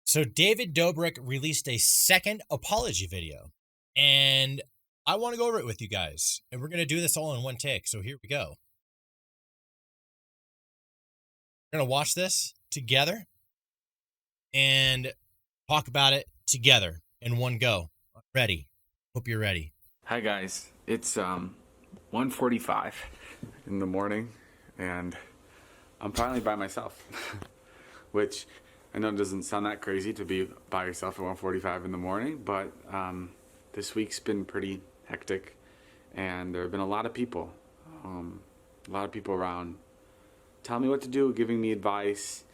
So David Dobrik released a second apology video, and I want to go over it with you guys, and we're going to do this all in one take. So here we go. We're going to watch this together and talk about it together in one go. Ready? Hope you're ready. Hi guys, it's 1:45 in the morning, and I'm finally by myself, which I know doesn't sound that crazy to be by yourself at 1:45 in the morning, but this week's been pretty hectic, and there have been a lot of people around telling me what to do, giving me advice,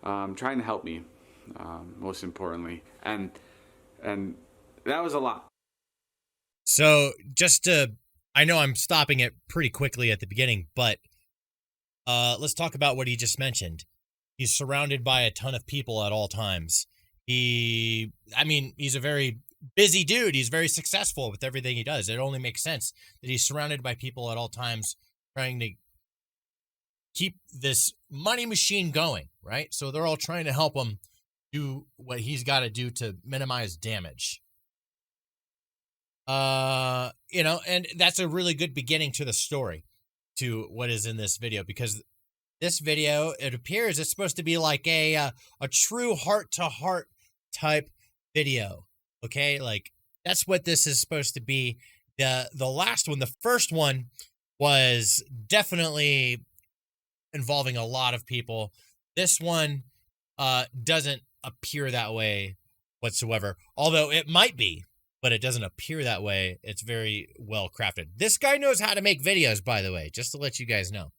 trying to help me, most importantly, and that was a lot. So I know I'm stopping it pretty quickly at the beginning, but let's talk about what he just mentioned. He's surrounded by a ton of people at all times. He's a very busy dude. He's very successful with everything he does. It only makes sense that he's surrounded by people at all times trying to keep this money machine going, right? So they're all trying to help him do what he's got to do to minimize damage. And that's a really good beginning to the story, to what is in this video, because this video, it appears it's supposed to be like a true heart-to-heart type video, okay? Like, that's what this is supposed to be. The last one, the first one, was definitely involving a lot of people. This one doesn't appear that way whatsoever, although it might be, but it doesn't appear that way. It's very well crafted. This guy knows how to make videos, by the way, just to let you guys know.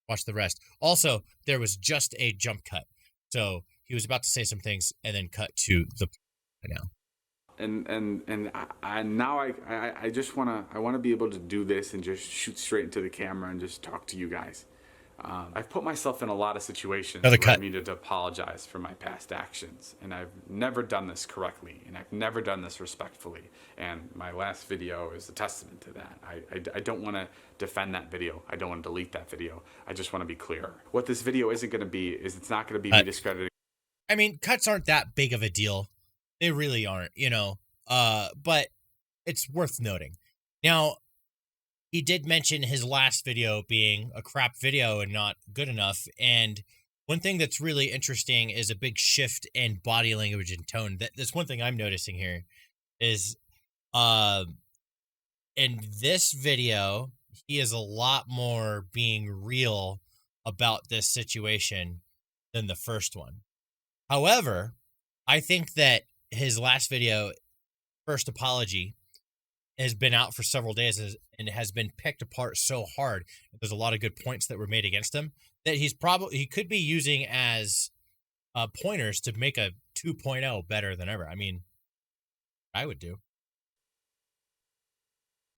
Watch the rest. Also, there was just a jump cut. So he was about to say some things and then cut to the now. And I just want to be able to do this and just shoot straight into the camera and just talk to you guys. I've put myself in a lot of situations where I needed to apologize for my past actions, and I've never done this correctly, and I've never done this respectfully, and my last video is a testament to that. I don't want to defend that video. I don't want to delete that video. I just want to be clear. What this video isn't going to be is it's not going to be me discrediting. I mean, cuts aren't that big of a deal. They really aren't, but it's worth noting. Now, he did mention his last video being a crap video and not good enough. And one thing that's really interesting is a big shift in body language and tone. That's one thing I'm noticing here is in this video, he is a lot more being real about this situation than the first one. However, I think that his last video, first apology, has been out for several days and has been picked apart so hard. There's a lot of good points that were made against him that he could be using as pointers to make a 2.0 better than ever. I mean, I would do.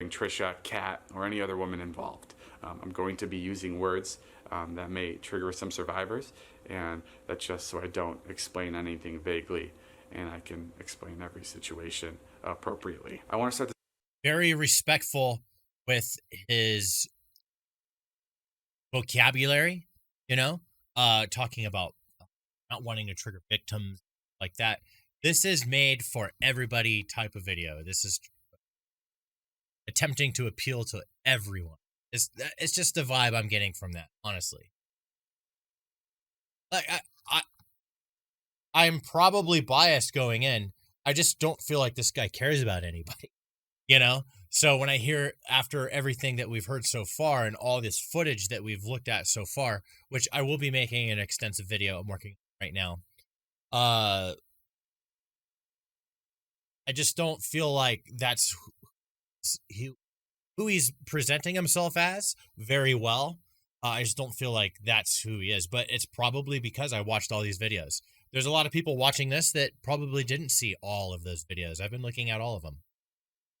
Trisha, Kat, or any other woman involved. I'm going to be using words that may trigger some survivors, and that's just so I don't explain anything vaguely, and I can explain every situation appropriately. I want to start this very respectful with his vocabulary, talking about not wanting to trigger victims like that. This is made for everybody type of video. This is attempting to appeal to everyone. It's just the vibe I'm getting from that, honestly. Like I'm probably biased going in. I just don't feel like this guy cares about anybody. So when I hear, after everything that we've heard so far and all this footage that we've looked at so far, which I will be making an extensive video I'm working on right now, I just don't feel like that's who he's presenting himself as very well. I just don't feel like that's who he is, but it's probably because I watched all these videos. There's a lot of people watching this that probably didn't see all of those videos. I've been looking at all of them.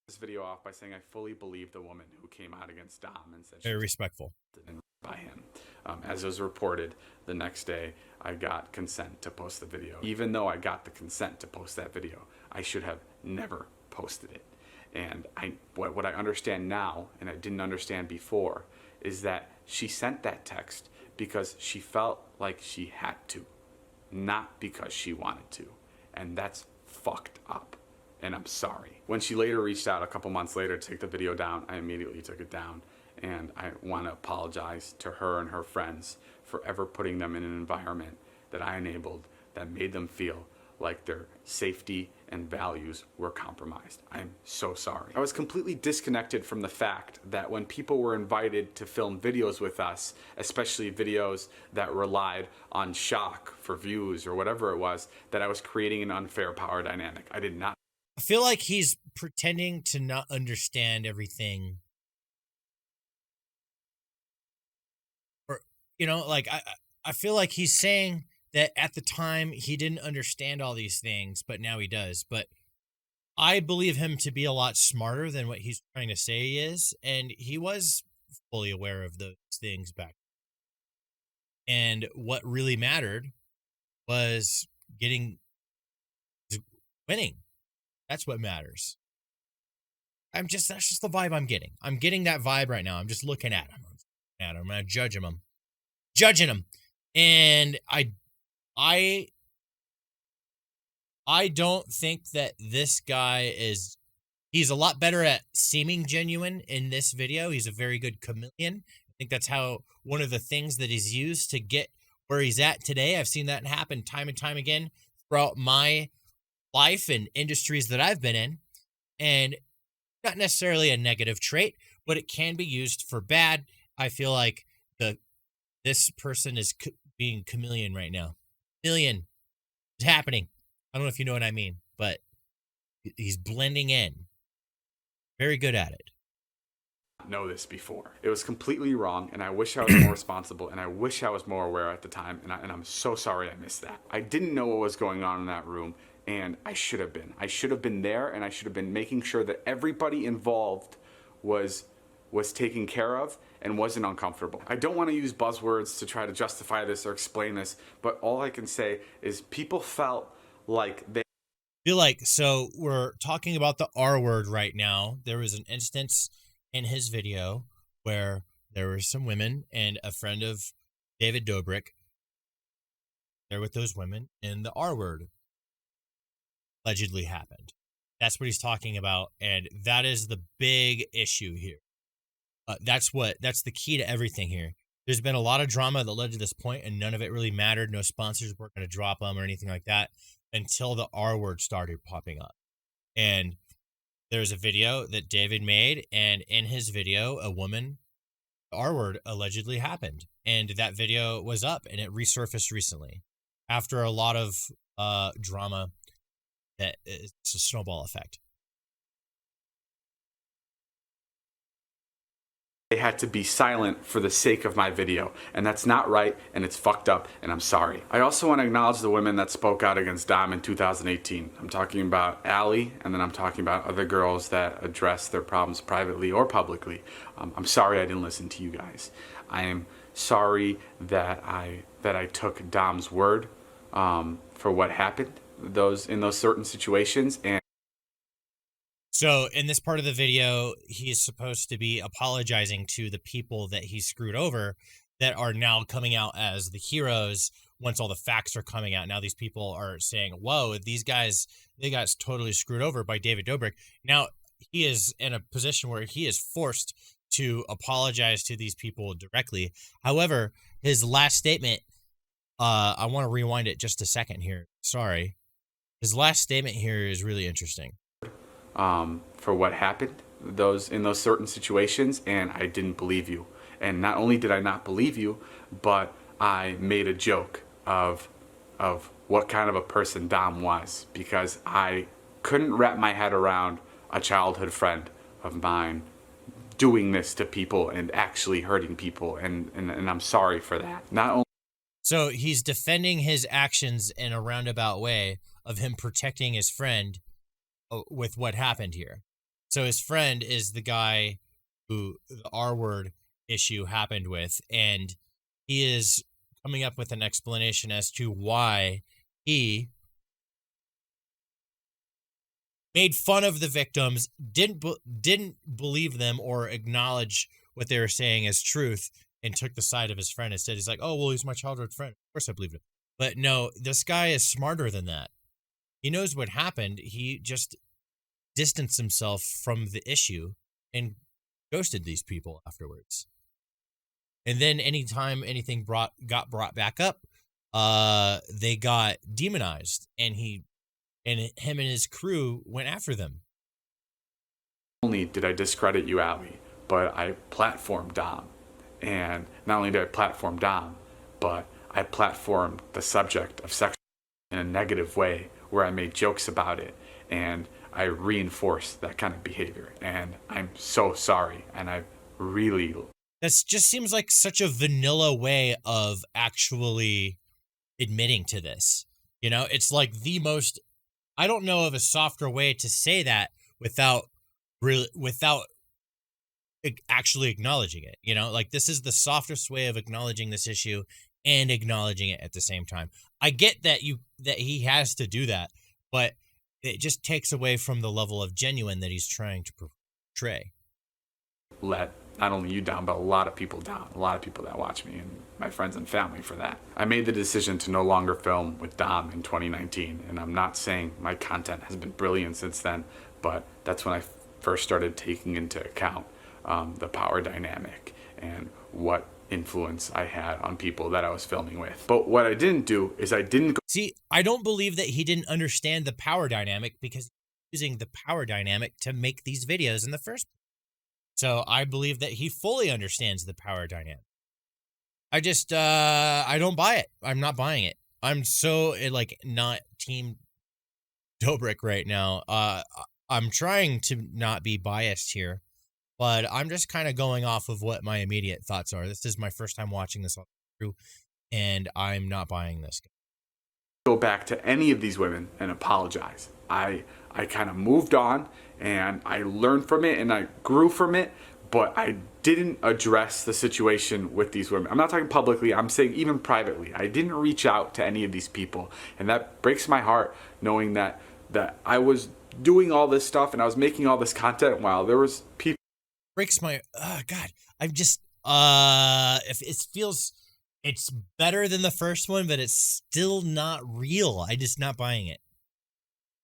This video off by saying I fully believe the woman who came out against Dom and said very respectful by him. As it was reported the next day, I got consent to post the video. Even though I got the consent to post that video, I should have never posted it. And what I understand now, and I didn't understand before, is that she sent that text because she felt like she had to, not because she wanted to. and that's fucked up. And I'm sorry. When she later reached out a couple months later to take the video down, I immediately took it down. And I want to apologize to her and her friends for ever putting them in an environment that I enabled that made them feel like their safety and values were compromised. I'm so sorry. I was completely disconnected from the fact that when people were invited to film videos with us, especially videos that relied on shock for views or whatever it was, that I was creating an unfair power dynamic. I did not. I feel like he's pretending to not understand everything. Or, you know, like I feel like he's saying that at the time he didn't understand all these things, but now he does. But I believe him to be a lot smarter than what he's trying to say he is. And he was fully aware of those things back then. And what really mattered was winning. That's what matters. That's just the vibe I'm getting. I'm getting that vibe right now. I'm just looking at him. I'm not judging him. And I don't think that this guy he's a lot better at seeming genuine in this video. He's a very good chameleon. I think that's one of the things that he's used to get where he's at today. I've seen that happen time and time again throughout my life and industries that I've been in. And not necessarily a negative trait, but it can be used for bad. I feel like this person is being chameleon right now. Chameleon. It's happening. I don't know if you know what I mean, but he's blending in. Very good at it. Know this before. It was completely wrong, and I wish I was more responsible, and I wish I was more aware at the time, and I'm so sorry I missed that. I didn't know what was going on in that room, and I should have been. I should have been there, and I should have been making sure that everybody involved was taken care of and wasn't uncomfortable. I don't want to use buzzwords to try to justify this or explain this, but all I can say is people felt like they feel like, so we're talking about the R word right now. There was an instance in his video where there were some women and a friend of David Dobrik there with those women, and the R word allegedly happened. That's what he's talking about, and that is the big issue here. That's the key to everything here. There's been a lot of drama that led to this point, and none of it really mattered. No sponsors were going to drop them or anything like that until the R word started popping up. And there's a video that David made, and in his video, a woman, the R word allegedly happened. And that video was up, and it resurfaced recently after a lot of drama. That it's a snowball effect. They had to be silent for the sake of my video, and that's not right, and it's fucked up, and I'm sorry. I also want to acknowledge the women that spoke out against Dom in 2018. I'm talking about Allie, and then I'm talking about other girls that address their problems privately or publicly. I'm sorry I didn't listen to you guys. I am sorry that I took Dom's word for what happened in those certain situations. And so in this part of the video, he's supposed to be apologizing to the people that he screwed over that are now coming out as the heroes once all the facts are coming out. Now these people are saying, whoa, they got totally screwed over by David Dobrik. Now he is in a position where he is forced to apologize to these people directly. However, his last statement, I want to rewind it just a second here. Sorry. His last statement here is really interesting. For what happened in those certain situations, and I didn't believe you. And not only did I not believe you, but I made a joke of what kind of a person Dom was, because I couldn't wrap my head around a childhood friend of mine doing this to people and actually hurting people, and I'm sorry for that. Not only so he's defending his actions in a roundabout way of him protecting his friend with what happened here. So his friend is the guy who the R word issue happened with, and he is coming up with an explanation as to why he made fun of the victims, didn't believe them or acknowledge what they were saying as truth, and took the side of his friend. Instead, he's like, oh, well, he's my childhood friend. Of course I believed him. But no, this guy is smarter than that. He knows what happened. He just distanced himself from the issue and ghosted these people afterwards. And then anytime anything got brought back up, they got demonized, and him and his crew went after them. Not only did I discredit you, Allie, but I platformed Dom. And not only did I platform Dom, but I platformed the subject of sex in a negative way, where I made jokes about it, and I reinforced that kind of behavior. And I'm so sorry, and I really... That just seems like such a vanilla way of actually admitting to this. You know, it's like the most, I don't know of a softer way to say that without actually acknowledging it. You know, like, this is the softest way of acknowledging this issue and acknowledging it at the same time. I get that he has to do that, but it just takes away from the level of genuine that he's trying to portray. Let not only you down, but a lot of people down, a lot of people that watch me and my friends and family for that. I made the decision to no longer film with Dom in 2019, and I'm not saying my content has been brilliant since then, but that's when I first started taking into account the power dynamic and what influence I had on people that I was filming with. But what I didn't do is I didn't... See, I don't believe that he didn't understand the power dynamic, because he's using the power dynamic to make these videos in the first place. So I believe that he fully understands the power dynamic. I just, I don't buy it. I'm not buying it. I'm so, not team Dobrik right now. I'm trying to not be biased here, but I'm just kind of going off of what my immediate thoughts are. This is my first time watching this all through, and I'm not buying this. Go back to any of these women and apologize. I kind of moved on, and I learned from it, and I grew from it, but I didn't address the situation with these women. I'm not talking publicly, I'm saying even privately. I didn't reach out to any of these people, and that breaks my heart, knowing that I was doing all this stuff and I was making all this content while there was people... Breaks my... God, I'm just... if it feels... It's better than the first one, but it's still not real. I'm just not buying it.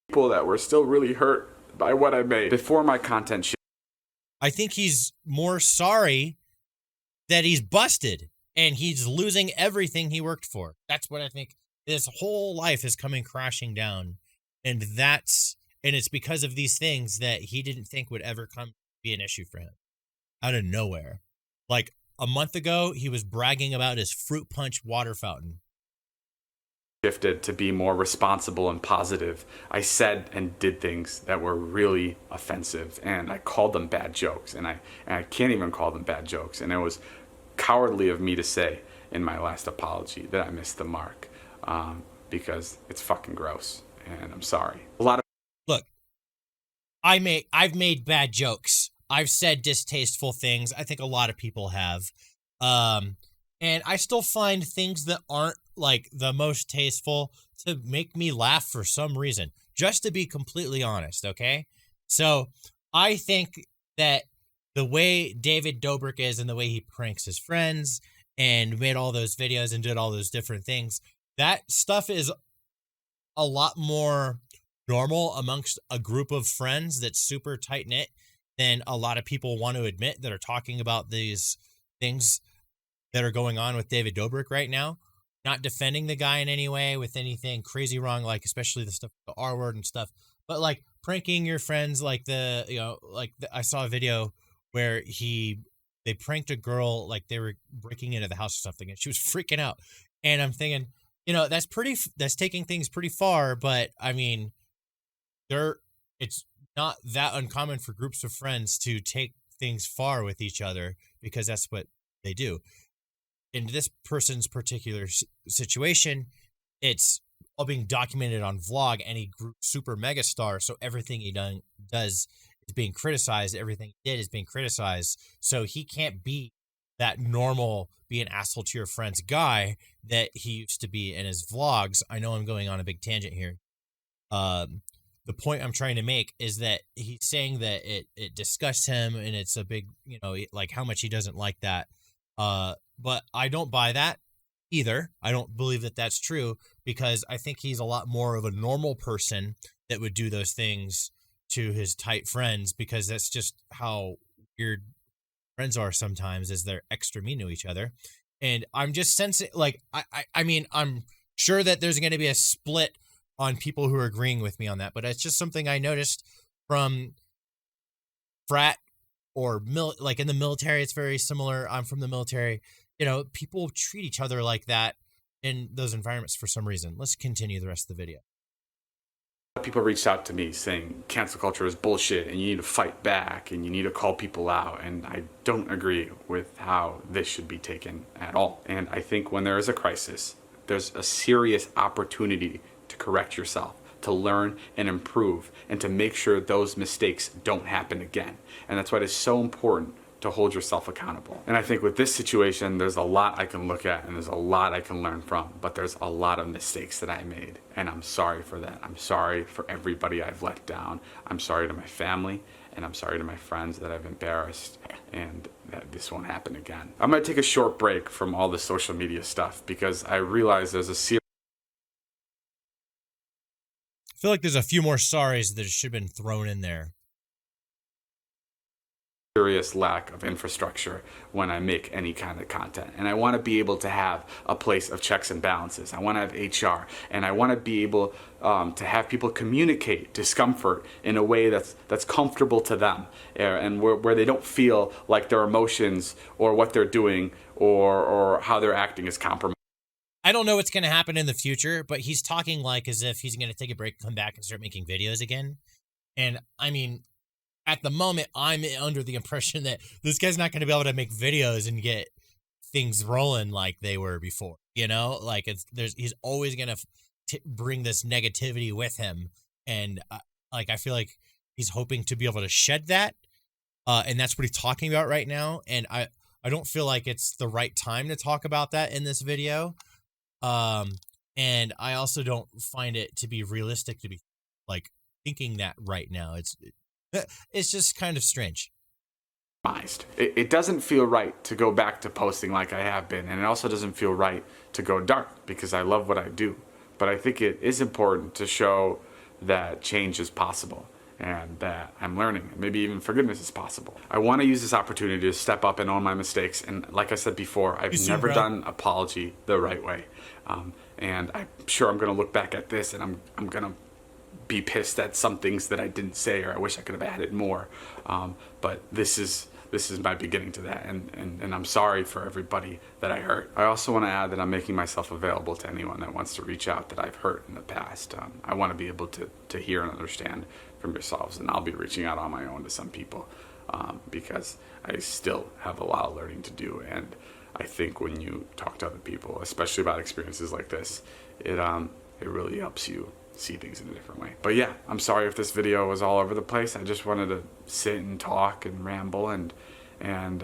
People that were still really hurt by what I made before my content shit. I think he's more sorry that he's busted and he's losing everything he worked for. That's what I think. His whole life is coming crashing down, and it's because of these things that he didn't think would ever come to be an issue for him out of nowhere. Like a month ago, he was bragging about his fruit punch water fountain. Shifted to be more responsible and positive. I said and did things that were really offensive, and I called them bad jokes, and I can't even call them bad jokes, and it was cowardly of me to say in my last apology that I missed the mark, because it's fucking gross, and I'm sorry. Look, I've made bad jokes. I've said distasteful things. I think a lot of people have. And I still find things that aren't like the most tasteful to make me laugh for some reason, just to be completely honest. Okay. So I think that the way David Dobrik is and the way he pranks his friends and made all those videos and did all those different things, that stuff is a lot more normal amongst a group of friends that's super tight knit than a lot of people want to admit that are talking about these things that are going on with David Dobrik right now. Not defending the guy in any way with anything crazy wrong, like especially the stuff, the R word and stuff, but like pranking your friends, like I saw a video where they pranked a girl, like they were breaking into the house or something, and she was freaking out. And I'm thinking, that's taking things pretty far, but I mean, it's not that uncommon for groups of friends to take things far with each other, because that's what they do. In this person's particular situation, it's all being documented on vlog, and he grew super mega star, so everything he does is being criticized. Everything he did is being criticized, so he can't be that normal, be an asshole to your friends guy that he used to be in his vlogs. I know I'm going on a big tangent here. The point I'm trying to make is that he's saying that it disgusts him, and it's a big, like how much he doesn't like that. But I don't buy that either. I don't believe that that's true, because I think he's a lot more of a normal person that would do those things to his tight friends, because that's just how weird friends are sometimes, is they're extra mean to each other. And I'm just sensing, like, I mean, I'm sure that there's going to be a split on people who are agreeing with me on that, but it's just something I noticed from frat or like in the military. It's very similar. I'm from the military. You know, people treat each other like that in those environments for some reason. Let's continue the rest of the video. People reached out to me saying cancel culture is bullshit and you need to fight back and you need to call people out, and I don't agree with how this should be taken at all. And I think when there is a crisis, there's a serious opportunity to correct yourself, to learn and improve, and to make sure those mistakes don't happen again. And that's why it is so important to hold yourself accountable. And I think with this situation, there's a lot I can look at and there's a lot I can learn from, but there's a lot of mistakes that I made, and I'm sorry for that. I'm sorry for everybody I've let down. I'm sorry to my family, and I'm sorry to my friends that I've embarrassed, and that this won't happen again. I'm gonna take a short break from all the social media stuff because I realize there's a serious... I feel like there's a few more sorries that should have been thrown in there. Serious lack of infrastructure when I make any kind of content, and I want to be able to have a place of checks and balances. I want to have HR, and I want to be able to have people communicate discomfort in a way that's comfortable to them, and where they don't feel like their emotions or what they're doing or how they're acting is compromised. I don't know what's going to happen in the future, but he's talking like as if he's going to take a break, come back, and start making videos again. And I mean, at the moment, I'm under the impression that this guy's not going to be able to make videos and get things rolling like they were before. You know, like he's always going to bring this negativity with him, and like I feel like he's hoping to be able to shed that, and that's what he's talking about right now. And I don't feel like it's the right time to talk about that in this video. And I also don't find it to be realistic to be like thinking that right now. It's just kind of strange. It doesn't feel right to go back to posting like I have been, and it also doesn't feel right to go dark because I love what I do. But I think it is important to show that change is possible and that I'm learning, and maybe even forgiveness is possible. I want to use this opportunity to step up and own my mistakes, and like I said before, I've never done apology the right way. And I'm sure I'm going to look back at this and I'm going to be pissed at some things that I didn't say, or I wish I could have added more. But this is my beginning to that, and I'm sorry for everybody that I hurt. I also want to add that I'm making myself available to anyone that wants to reach out that I've hurt in the past. I want to be able to hear and understand from yourselves, and I'll be reaching out on my own to some people because I still have a lot of learning to do. And I think when you talk to other people, especially about experiences like this, it really helps you see things in a different way. But yeah, I'm sorry if this video was all over the place. I just wanted to sit and talk and ramble, and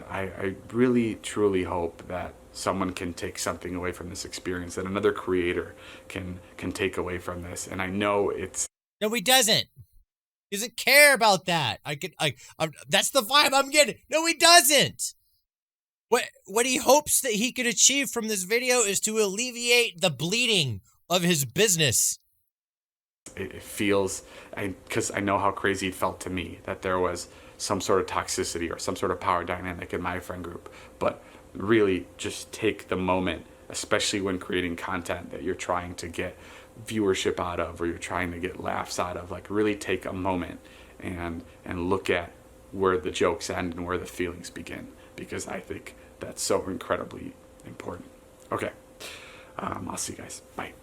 I really truly hope that someone can take something away from this experience, that another creator can take away from this. And I know it's... No, he doesn't. He doesn't care about that. That's the vibe I'm getting. No, he doesn't. What he hopes that he could achieve from this video is to alleviate the bleeding of his business. It feels, because I know how crazy it felt to me, that there was some sort of toxicity or some sort of power dynamic in my friend group. But really just take the moment, especially when creating content that you're trying to get viewership out of, or you're trying to get laughs out of. Like, really take a moment and look at where the jokes end and where the feelings begin, because I think that's so incredibly important. Okay, I'll see you guys. Bye.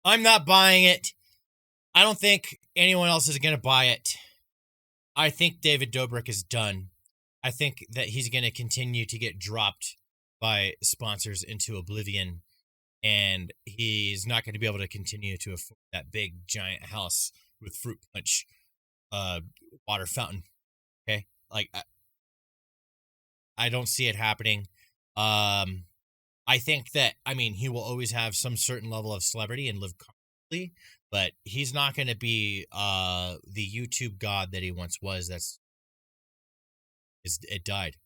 I'm not buying it. I don't think anyone else is going to buy it. I think David Dobrik is done. I think that he's going to continue to get dropped by sponsors into oblivion, and he's not going to be able to continue to afford that big giant house with fruit punch water fountain. Okay? Like, I don't see it happening. I think that, I mean, he will always have some certain level of celebrity and live comfortably, but he's not going to be the YouTube god that he once was. It died.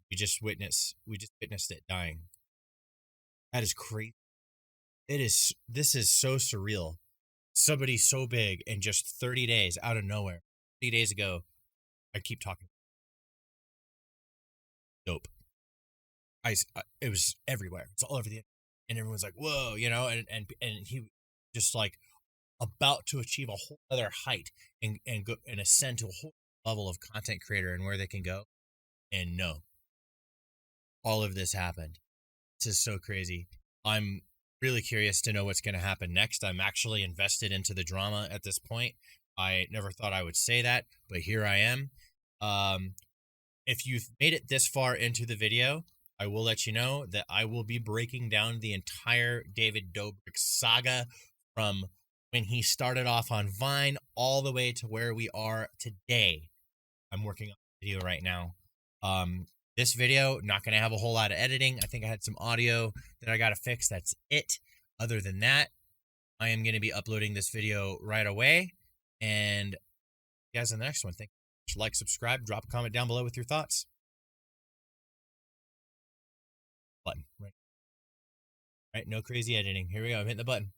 We just witnessed it dying. That is crazy. This is so surreal. Somebody so big in just 30 days out of nowhere. 30 days ago, I keep talking. Dope. It was everywhere. It's all over the internet. And everyone's like, whoa, and he just like about to achieve a whole other height and go and ascend to a whole level of content creator and where they can go. And no, all of this happened. This is so crazy. I'm really curious to know what's going to happen next. I'm actually invested into the drama at this point. I never thought I would say that, but here I am. If you've made it this far into the video, I will let you know that I will be breaking down the entire David Dobrik saga from when he started off on Vine all the way to where we are today. I'm working on a video right now. This video, not going to have a whole lot of editing. I think I had some audio that I got to fix. That's it. Other than that, I am going to be uploading this video right away. And see you guys in the next one. Thank you. Like, subscribe, drop a comment down below with your thoughts. Button. Right. No crazy editing. Here we go. I'm hitting the button.